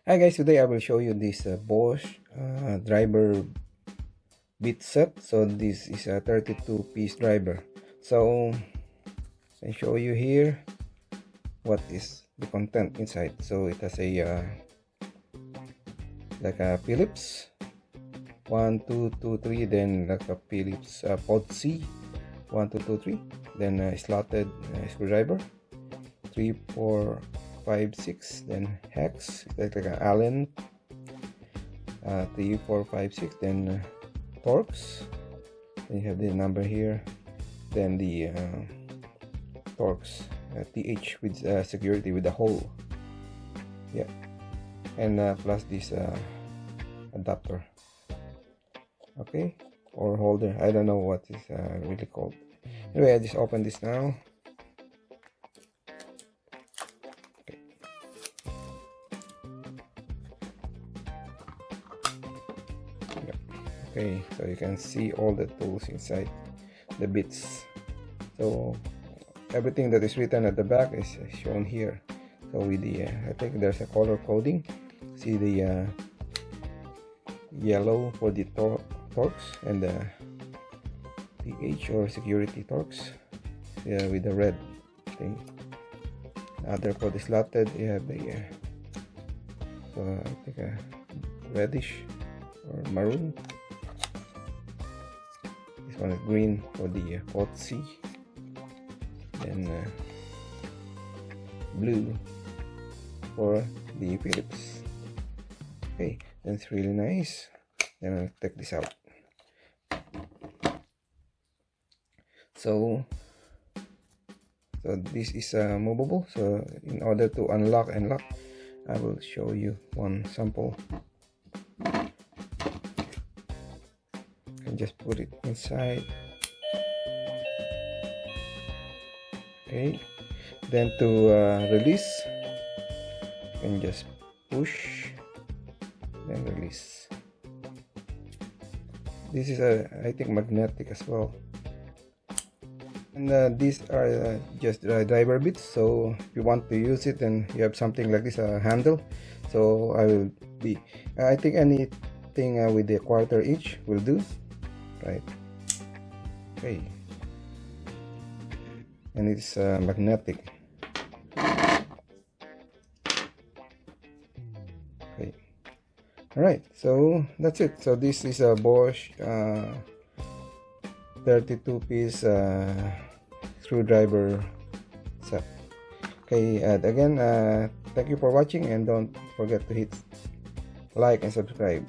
Hi guys, today I will show you this Bosch driver bit set. So this is a 32 piece driver. So I show you here what is the content inside. So it has a like a Phillips 1 2 2 3, then like a Phillips pod C 1 2 2 3, then a slotted screwdriver 3 4 5 6, then hex like an Allen 3 4 5 6, then Torx. Then you have the number here, then the Torx TH with security with the hole, yeah, and plus this adapter, okay, or holder. I don't know what is really called. Anyway, I just open this now. Okay, so you can see all the tools inside the bits. So everything that is written at the back is shown here. So with the I think there's a color coding. See the yellow for the Torx and the TH or security Torx, yeah, with the red thing. Other for the slotted, you have the so I think a reddish or maroon. This one is green for the pod C, then blue for the Phillips. Okay, that's really nice. Then I'll take this out. So this is movable. So in order to unlock and lock, I will show you one sample. And just put it inside. Okay, then to release, you can just push, then release. This is I think magnetic as well. And these are just driver bits, so if you want to use it and you have something like this, a handle, so I think anything with a 1/4 inch will do, right? Okay, and it's magnetic. Okay, all right, so that's it. So this is a Bosch 32 piece screwdriver set. Okay, and again, thank you for watching, and don't forget to hit like and subscribe.